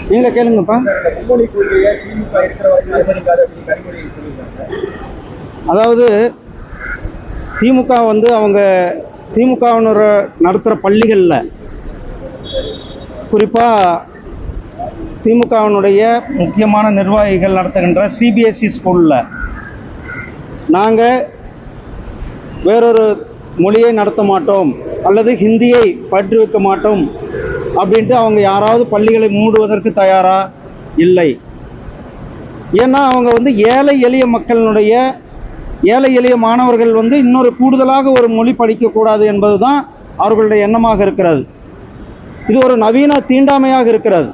நீங்களே கேளுங்கப்பா. அதாவது திமுக வந்து அவங்க திமுகவினர் நடத்துகிற பள்ளிகளில், குறிப்பாக திமுகவினுடைய முக்கியமான நிர்வாகிகள் நடத்துகின்ற சிபிஎஸ்இ ஸ்கூலில் நாங்கள் வேறொரு மொழியை நடத்த மாட்டோம் அல்லது ஹிந்தியை பற்றி வைக்க மாட்டோம் அப்படின்ட்டு அவங்க யாராவது பள்ளிகளை மூடுவதற்கு தயாரா? இல்லை. ஏன்னா அவங்க வந்து ஏழை எளிய மக்களினுடைய ஏழை எளிய மாணவர்கள் வந்து இன்னொரு கூடுதலாக ஒரு மொழி படிக்கக்கூடாது என்பது தான் அவர்களுடைய எண்ணமாக இருக்கிறது. இது ஒரு நவீன தீண்டாமையாக இருக்கிறது.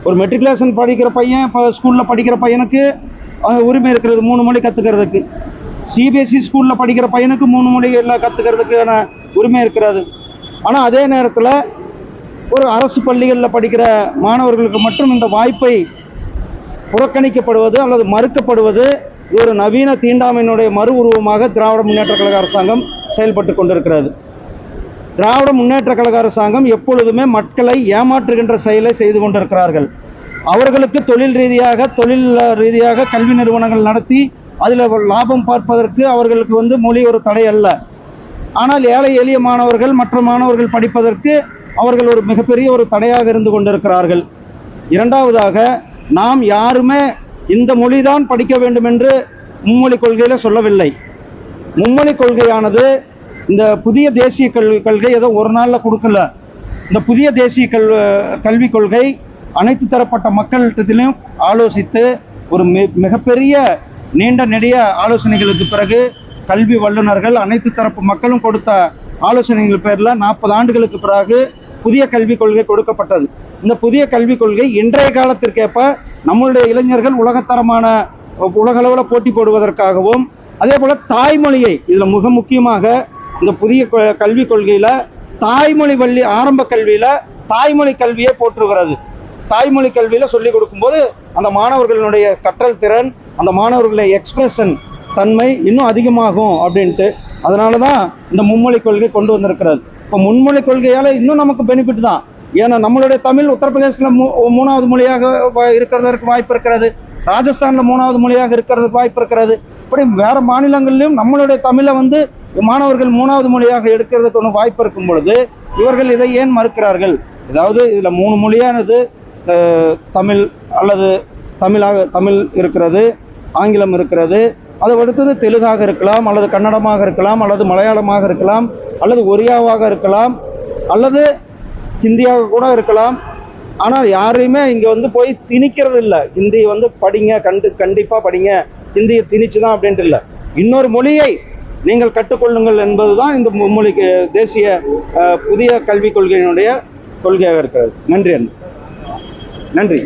ஒரு மெட்ரிகுலேஷன் படிக்கிற பையன் இப்போ ஸ்கூலில் படிக்கிற பையனுக்கு உரிமை இருக்கிறது 3 மொழி கற்றுக்கிறதுக்கு. சிபிஎஸ்இ ஸ்கூலில் படிக்கிற பையனுக்கு 3 மொழிகளில் கற்றுக்கிறதுக்கான உரிமை இருக்கிறது. ஆனால் அதே நேரத்தில் ஒரு அரசு பள்ளிகளில் படிக்கிற மாணவர்களுக்கு மட்டும் இந்த வாய்ப்பை புறக்கணிக்கப்படுவது அல்லது மறுக்கப்படுவது ஒரு நவீன தீண்டாமையினுடைய மறு உருவமாக திராவிட முன்னேற்ற கழக அரசாங்கம் செயல்பட்டு கொண்டிருக்கிறது. திராவிட முன்னேற்ற கழக அரசாங்கம் எப்பொழுதுமே மக்களை ஏமாற்றுகின்ற செயலை செய்து கொண்டிருக்கிறார்கள். அவர்களுக்கு தொழில் ரீதியாக கல்வி நிறுவனங்கள் நடத்தி அதில் லாபம் பார்ப்பதற்கு அவர்களுக்கு வந்து மொழி ஒரு தடை அல்ல. ஆனால் ஏழை எளிய மாணவர்கள் மற்ற மாணவர்கள் படிப்பதற்கு அவர்கள் ஒரு மிகப்பெரிய ஒரு தடையாக இருந்து கொண்டிருக்கிறார்கள். இரண்டாவதாக, நாம் யாருமே இந்த மொழிதான் படிக்க வேண்டும் என்று மும்மொழி கொள்கையில் சொல்லவில்லை. மும்மொழி கொள்கையானது இந்த புதிய தேசிய கொள்கை ஏதோ ஒரு நாளில் கொடுக்கல. இந்த புதிய தேசிய கல்விக் கொள்கை அனைத்து தரப்பட்ட மக்களிடத்திலும் ஆலோசித்து ஒரு மிகப்பெரிய நீண்ட நெடிய ஆலோசனைகளுக்கு பிறகு கல்வி வல்லுநர்கள் அனைத்து தரப்பு மக்களும் கொடுத்த ஆலோசனைகள் பேரில் 40 ஆண்டுகளுக்கு பிறகு புதிய கல்விக் கொள்கை கொடுக்கப்பட்டது. இந்த புதிய கல்விக் கொள்கை இன்றைய காலத்திற்கேற்ப நம்மளுடைய இளைஞர்கள் உலகத்தரமான உலகளவில் போட்டி போடுவதற்காகவும், அதே போல் தாய்மொழியை இதில் மிக முக்கியமாக இந்த புதிய கல்விக் கொள்கையில் தாய்மொழி ஆரம்ப கல்வியில் தாய்மொழி கல்வியை போற்றுகிறது. தாய்மொழி கல்வியில் சொல்லிக் கொடுக்கும்போது அந்த மாணவர்களுடைய கற்றல் திறன், அந்த மாணவர்களுடைய எக்ஸ்பிரஷன் தன்மை இன்னும் அதிகமாகும் அப்படின்ட்டு. அதனால தான் இந்த மும்மொழி கொள்கை கொண்டு வந்திருக்கிறது. இப்போ மும்மொழி கொள்கையால் இன்னும் நமக்கு பெனிஃபிட் தான். ஏன்னா நம்மளுடைய தமிழ் உத்தரப்பிரதேசத்தில் 3வது மொழியாக இருக்கிறதற்கு வாய்ப்பு இருக்கிறது. ராஜஸ்தானில் 3வது மொழியாக இருக்கிறதுக்கு வாய்ப்பு இருக்கிறது. இப்படி வேறு மாநிலங்களிலும் நம்மளுடைய தமிழை வந்து மாணவர்கள் 3வது மொழியாக எடுக்கிறதுக்கு ஒன்று வாய்ப்பு இருக்கும் பொழுது இவர்கள் இதை ஏன் மறுக்கிறார்கள்? அதாவது இதில் 3 மொழியானது தமிழ் அல்லது தமிழ் இருக்கிறது, ஆங்கிலம் இருக்கிறது, அதை அடுத்தது தெலுங்காக இருக்கலாம், அல்லது கன்னடமாக இருக்கலாம், அல்லது மலையாளமாக இருக்கலாம், அல்லது ஒரியாவாக இருக்கலாம், அல்லது ஹிந்தியாக கூட இருக்கலாம். ஆனால் யாரையுமே இங்கே வந்து போய் திணிக்கிறது இல்லை. ஹிந்தி வந்து படிங்க, கண்டிப்பாக படிங்க, ஹிந்தியை திணிச்சு தான் அப்படின்ட்டு இல்லை. இன்னொரு மொழியை நீங்கள் கற்றுக்கொள்ளுங்கள் என்பது தான் இந்த மும்மொழிக்கு தேசிய புதிய கல்விக் கொள்கையினுடைய கொள்கையாக இருக்கிறது. நன்றி.